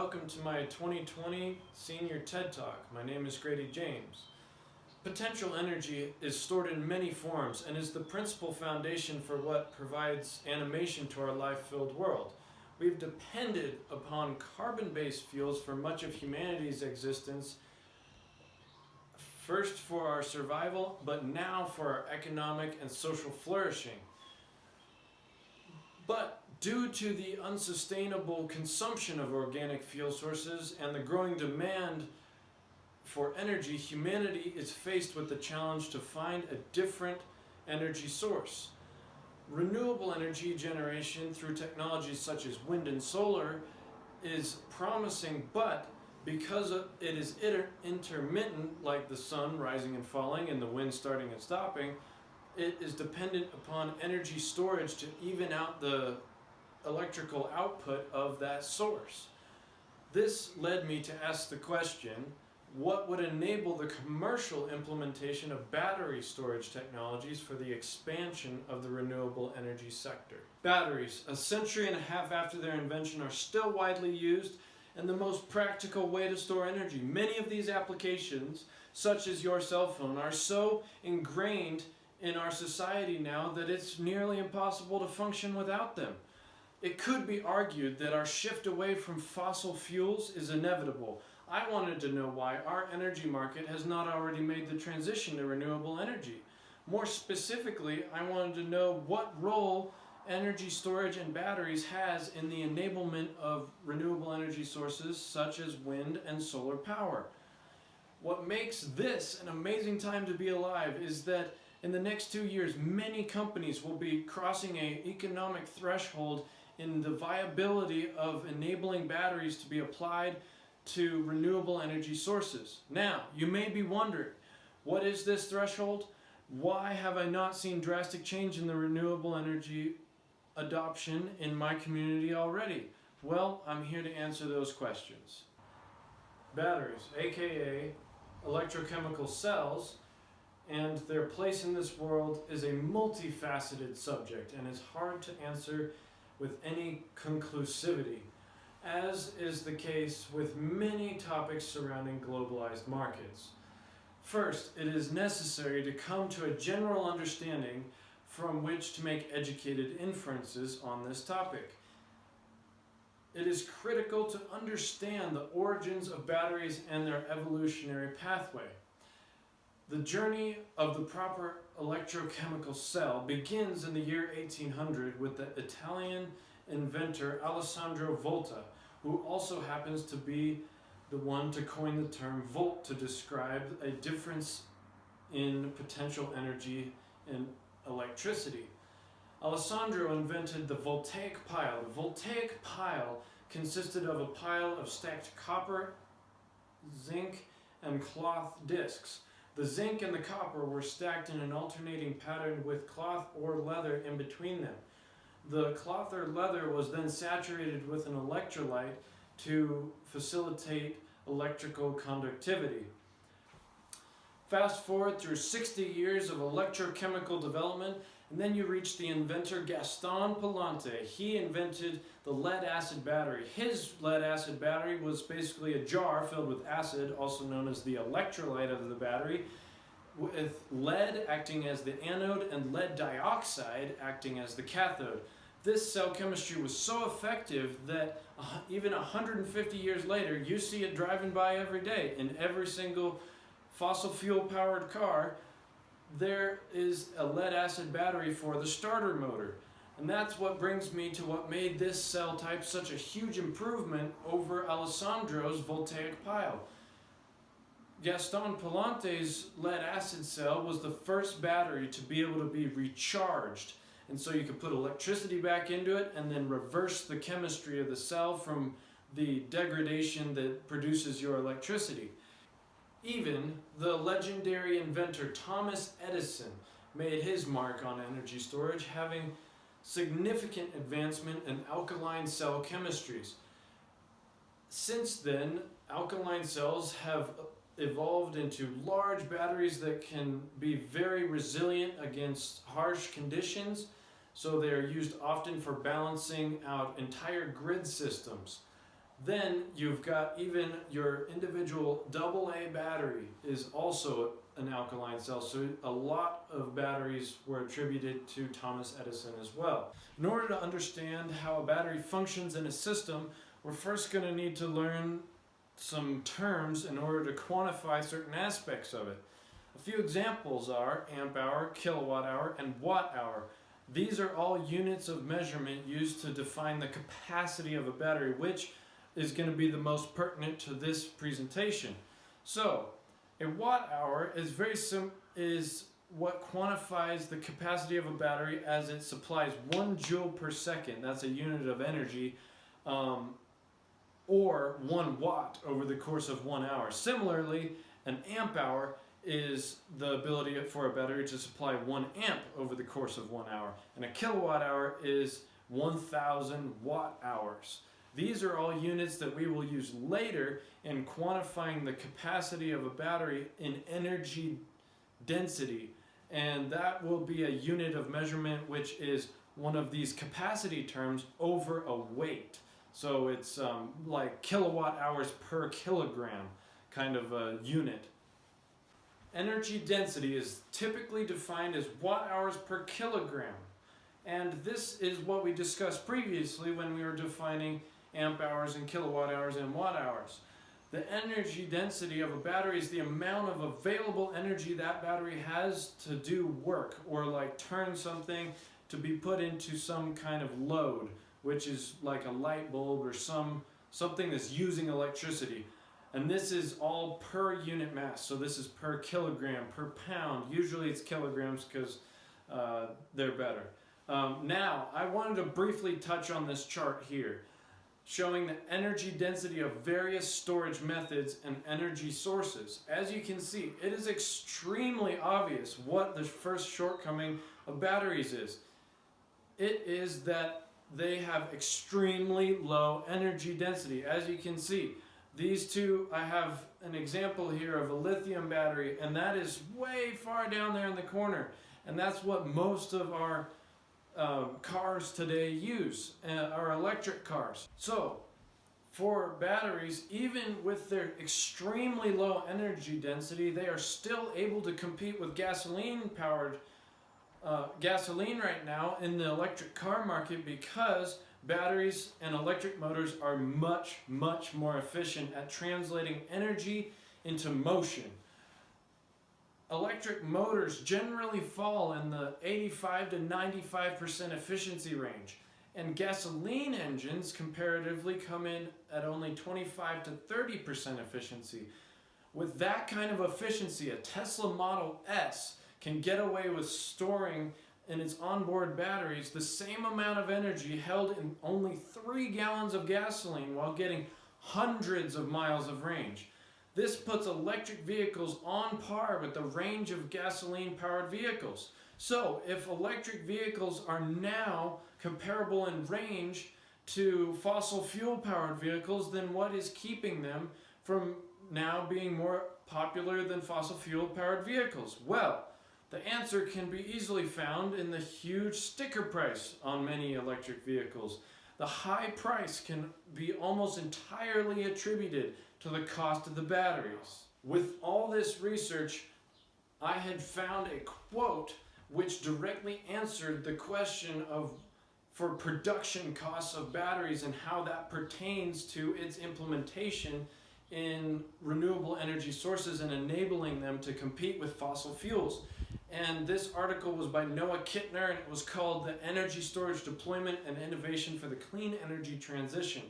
welcome to my 2020 Senior TED Talk. My name is Grady James. Potential energy is stored in many forms and is the principal foundation for what provides animation to our life-filled world. We've depended upon carbon-based fuels for much of humanity's existence, first for our survival, but now for our economic and social flourishing. But due to the unsustainable consumption of organic fuel sources and the growing demand for energy, humanity is faced with the challenge to find a different energy source. Renewable energy generation through technologies such as wind and solar is promising, but because it is intermittent, like the sun rising and falling and the wind starting and stopping, it is dependent upon energy storage to even out the electrical output of that source. This led me to ask the question, what would enable the commercial implementation of battery storage technologies for the expansion of the renewable energy sector? Batteries, a century and a half after their invention, are still widely used and the most practical way to store energy. Many of these applications, such as your cell phone, are so ingrained in our society now that it's nearly impossible to function without them. It could be argued that our shift away from fossil fuels is inevitable. I wanted to know why our energy market has not already made the transition to renewable energy. More specifically, I wanted to know what role energy storage and batteries has in the enablement of renewable energy sources such as wind and solar power. What makes this an amazing time to be alive is that in the next 2 years, many companies will be crossing an economic threshold in the viability of enabling batteries to be applied to renewable energy sources. Now, you may be wondering, what is this threshold? Why have I not seen drastic change in the renewable energy adoption in my community already? Well, I'm here to answer those questions. Batteries, aka electrochemical cells, and their place in this world is a multifaceted subject and is hard to answer with any conclusivity, as is the case with many topics surrounding globalized markets. First, it is necessary to come to a general understanding from which to make educated inferences on this topic. It is critical to understand the origins of batteries and their evolutionary pathway. The journey of the proper electrochemical cell begins in the year 1800 with the Italian inventor Alessandro Volta, who also happens to be the one to coin the term volt to describe a difference in potential energy in electricity. Alessandro invented the voltaic pile. The voltaic pile consisted of a pile of stacked copper, zinc, and cloth discs. The zinc and the copper were stacked in an alternating pattern with cloth or leather in between them. The cloth or leather was then saturated with an electrolyte to facilitate electrical conductivity. Fast forward through 60 years of electrochemical development, and then you reach the inventor Gaston Palante. He invented the lead-acid battery. His lead-acid battery was basically a jar filled with acid, also known as the electrolyte of the battery, with lead acting as the anode and lead dioxide acting as the cathode. This cell chemistry was so effective that even 150 years later, you see it driving by every day. In every single fossil fuel powered car, there is a lead acid battery for the starter motor. And that's what brings me to what made this cell type such a huge improvement over Alessandro's voltaic pile. Gaston Palante's lead acid cell was the first battery to be able to be recharged. And so you could put electricity back into it and then reverse the chemistry of the cell from the degradation that produces your electricity. Even the legendary inventor Thomas Edison made his mark on energy storage, having significant advancement in alkaline cell chemistries. Since then, alkaline cells have evolved into large batteries that can be very resilient against harsh conditions, so they are used often for balancing out entire grid systems. Then you've got even your individual AA battery is also an alkaline cell. So a lot of batteries were attributed to Thomas Edison as well. In order to understand how a battery functions in a system, we're first going to need to learn some terms in order to quantify certain aspects of it. A few examples are amp hour, kilowatt hour, and watt hour. These are all units of measurement used to define the capacity of a battery, which is going to be the most pertinent to this presentation. So, a watt hour is what quantifies the capacity of a battery as it supplies 1 joule per second. That's a unit of energy, or 1 watt over the course of 1 hour. Similarly, an amp hour is the ability for a battery to supply 1 amp over the course of 1 hour. And a kilowatt hour is 1,000 watt hours. These are all units that we will use later in quantifying the capacity of a battery in energy density. And that will be a unit of measurement which is one of these capacity terms over a weight. So it's like kilowatt hours per kilogram kind of a unit. Energy density is typically defined as watt hours per kilogram. And this is what we discussed previously when we were defining amp hours and kilowatt hours and watt hours. The energy density of a battery is the amount of available energy that battery has to do work, or like turn something to be put into some kind of load, which is like a light bulb or something that's using electricity. And this is all per unit mass, so this is per kilogram, per pound. Usually it's kilograms because they're better. Now, I wanted to briefly touch on this chart here, showing the energy density of various storage methods and energy sources. As you can see, it is extremely obvious what the first shortcoming of batteries is. It is that they have extremely low energy density. As you can see, these two, I have an example here of a lithium battery, and that is way far down there in the corner. And that's what most of our cars today use, our electric cars. So, for batteries, even with their extremely low energy density, they are still able to compete with gasoline right now in the electric car market, because batteries and electric motors are much, much more efficient at translating energy into motion. Electric motors generally fall in the 85 to 95% efficiency range, and gasoline engines comparatively come in at only 25 to 30% efficiency. With that kind of efficiency, a Tesla Model S can get away with storing in its onboard batteries the same amount of energy held in only 3 gallons of gasoline while getting hundreds of miles of range. This puts electric vehicles on par with the range of gasoline-powered vehicles. So, if electric vehicles are now comparable in range to fossil fuel-powered vehicles, then what is keeping them from now being more popular than fossil fuel-powered vehicles? Well, the answer can be easily found in the huge sticker price on many electric vehicles. The high price can be almost entirely attributed to the cost of the batteries. With all this research, I had found a quote which directly answered the question for production costs of batteries and how that pertains to its implementation in renewable energy sources and enabling them to compete with fossil fuels. And this article was by Noah Kittner, and it was called The Energy Storage Deployment and Innovation for the Clean Energy Transition.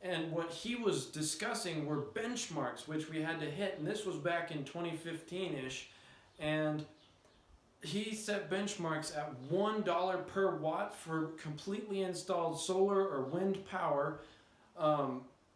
And what he was discussing were benchmarks which we had to hit, and this was back in 2015-ish, and he set benchmarks at $1 per watt for completely installed solar or wind power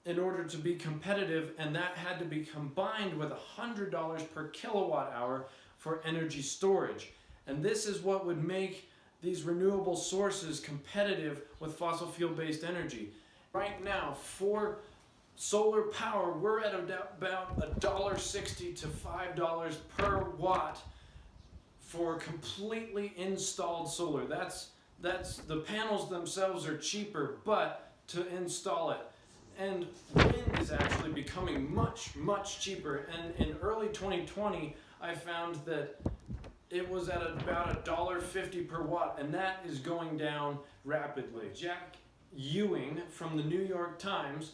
in order to be competitive, and that had to be combined with $100 per kilowatt hour for energy storage. And this is what would make these renewable sources competitive with fossil fuel-based energy. Right now, for solar power, we're at about $1.60 to $5 per watt for completely installed solar. That's the panels themselves are cheaper, but to install it. And wind is actually becoming much, much cheaper. And in early 2020, I found that it was at about $1.50 per watt, and that is going down rapidly. Jack Ewing from the New York Times,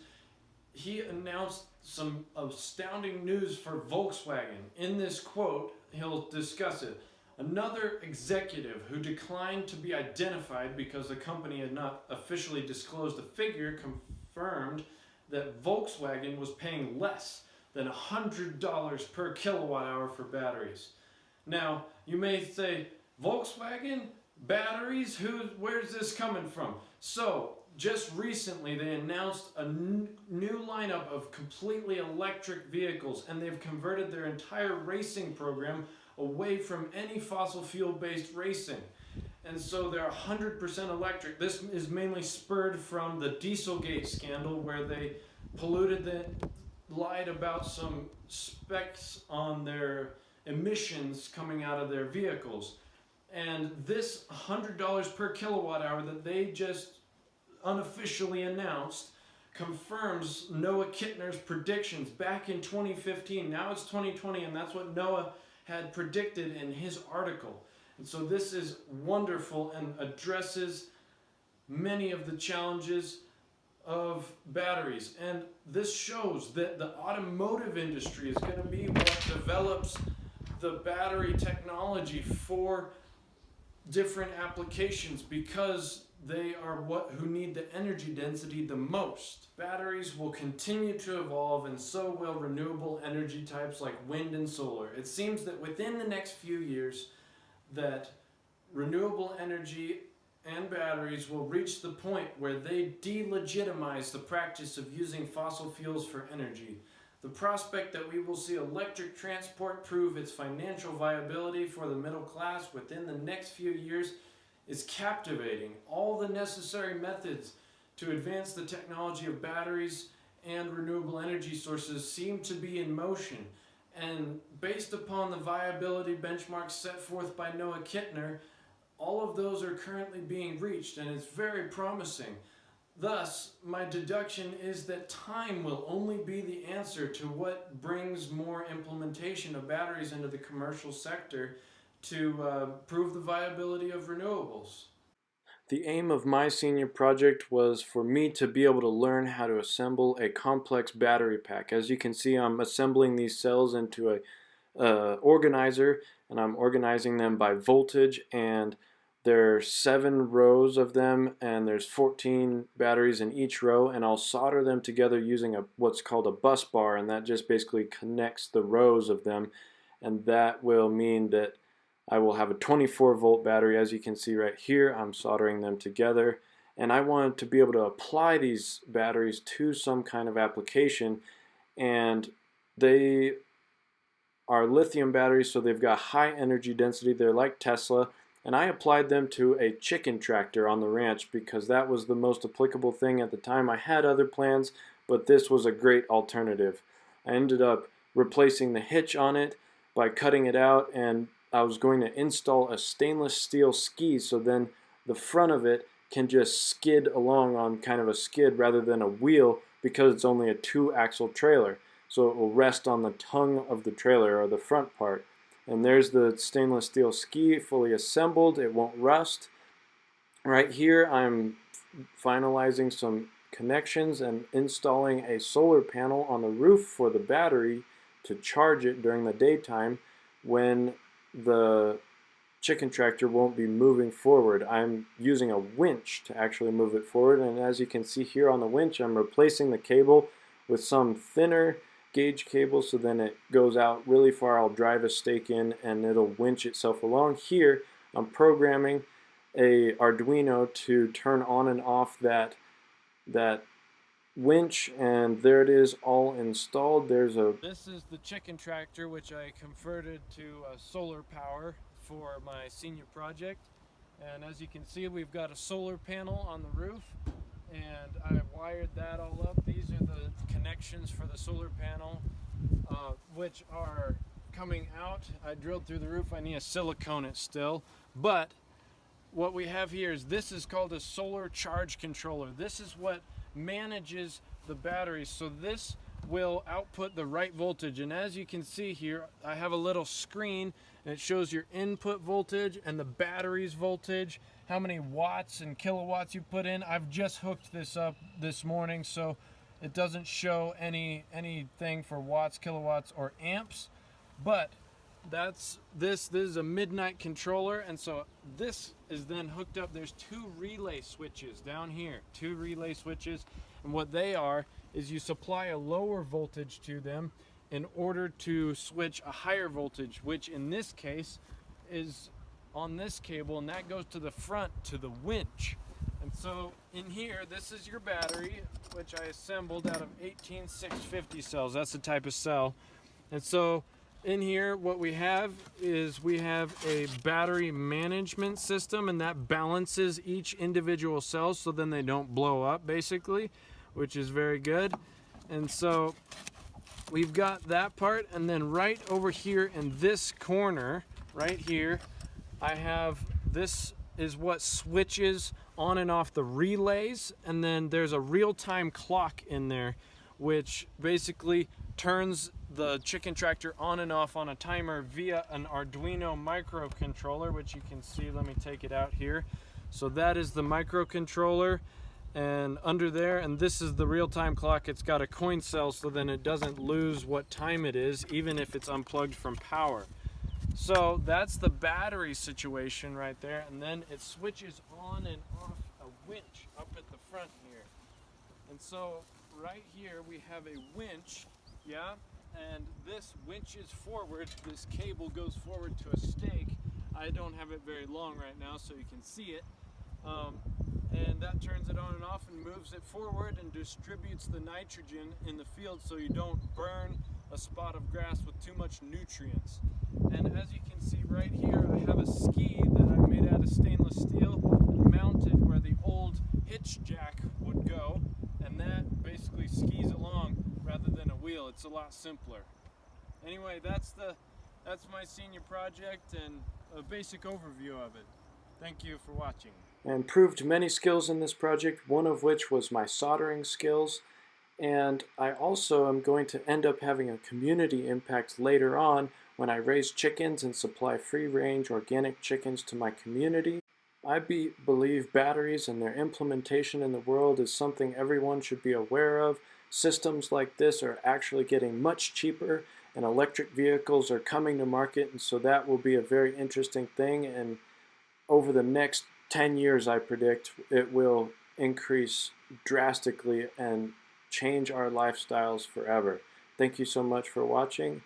he announced some astounding news for Volkswagen. In this quote, he'll discuss it. Another executive who declined to be identified because the company had not officially disclosed a figure confirmed that Volkswagen was paying less than $100 per kilowatt hour for batteries. Now, you may say, Volkswagen? Batteries? Where's this coming from? So, just recently they announced a new lineup of completely electric vehicles, and they've converted their entire racing program away from any fossil fuel based racing. And so they're 100% electric. This is mainly spurred from the Dieselgate scandal, where they lied about some specs on their emissions coming out of their vehicles. And this $100 per kilowatt hour that they just unofficially announced confirms Noah Kittner's predictions back in 2015. Now it's 2020, and that's what Noah had predicted in his article. And so this is wonderful and addresses many of the challenges of batteries. And this shows that the automotive industry is going to be what develops the battery technology for different applications, because they are who need the energy density the most. Batteries will continue to evolve, and so will renewable energy types like wind and solar. It seems that within the next few years that renewable energy and batteries will reach the point where they delegitimize the practice of using fossil fuels for energy. The prospect that we will see electric transport prove its financial viability for the middle class within the next few years is captivating. All the necessary methods to advance the technology of batteries and renewable energy sources seem to be in motion. And based upon the viability benchmarks set forth by Noah Kittner, all of those are currently being reached, and it's very promising. Thus, my deduction is that time will only be the answer to what brings more implementation of batteries into the commercial sector to prove the viability of renewables. The aim of my senior project was for me to be able to learn how to assemble a complex battery pack. As you can see, I'm assembling these cells into a organizer, and I'm organizing them by voltage, and there are 7 rows of them, and there's 14 batteries in each row, and I'll solder them together using what's called a bus bar, and that just basically connects the rows of them, and that will mean that I will have a 24 volt battery. As you can see right here, I'm soldering them together, and I wanted to be able to apply these batteries to some kind of application, and they are lithium batteries, so they've got high energy density. They're like Tesla, and I applied them to a chicken tractor on the ranch because that was the most applicable thing at the time. I had other plans, but this was a great alternative. I ended up replacing the hitch on it by cutting it out, and I was going to install a stainless steel ski, so then the front of it can just skid along on kind of a skid rather than a wheel, because it's only a 2-axle trailer. So it will rest on the tongue of the trailer, or the front part. And there's the stainless steel ski fully assembled. It won't rust. Right here I'm finalizing some connections and installing a solar panel on the roof for the battery to charge it during the daytime when the chicken tractor won't be moving forward. I'm using a winch to actually move it forward, and as you can see here on the winch, I'm replacing the cable with some thinner gauge cable, so then it goes out really far. I'll drive a stake in and it'll winch itself along. Here I'm programming a Arduino to turn on and off that winch, and there it is, all installed. This is the chicken tractor, which I converted to solar power for my senior project, and as you can see, we've got a solar panel on the roof, and I wired that all up. These are the connections for the solar panel, which are coming out. I drilled through the roof. I need to silicone it still, but what we have here is, this is called a solar charge controller. This is what manages the batteries. So this will output the right voltage, and as you can see here, I have a little screen and it shows your input voltage and the battery's voltage, how many watts and kilowatts you put in. I've just hooked this up this morning, so it doesn't show anything for watts, kilowatts, or amps, but this is a midnight controller, and so this is then hooked up. There's two relay switches down here, two relay switches, and what they are is you supply a lower voltage to them in order to switch a higher voltage, which in this case is on this cable, and that goes to the front to the winch. And so in here, this is your battery, which I assembled out of 18650 cells. That's the type of cell. And so in here, what we have is we have a battery management system, and that balances each individual cell so then they don't blow up, basically, which is very good. And so we've got that part, and then right over here in this corner, right here, I have this is what switches on and off the relays, and then there's a real-time clock in there which basically turns the chicken tractor on and off on a timer via an Arduino microcontroller, which you can see. Let me take it out here. So that is the microcontroller, and under there, and this is the real-time clock. It's got a coin cell so then it doesn't lose what time it is even if it's unplugged from power. So that's the battery situation right there, and then it switches on and off a winch up at the front here. And so right here we have a winch, yeah, and this winches forward. This cable goes forward to a stake. I don't have it very long right now so you can see it. And that turns it on and off and moves it forward and distributes the nitrogen in the field so you don't burn a spot of grass with too much nutrients. And as you can see right here, I have a ski that I made out of stainless steel and mounted where the old hitch jack would go, and that basically skis along rather than a wheel. It's a lot simpler. Anyway, that's my senior project and a basic overview of it. Thank you for watching. I improved many skills in this project, one of which was my soldering skills, and I also am going to end up having a community impact later on when I raise chickens and supply free-range organic chickens to my community. I believe batteries and their implementation in the world is something everyone should be aware of. Systems like this are actually getting much cheaper, and electric vehicles are coming to market, and so that will be a very interesting thing, and over the next 10 years, I predict it will increase drastically and change our lifestyles forever. Thank you so much for watching.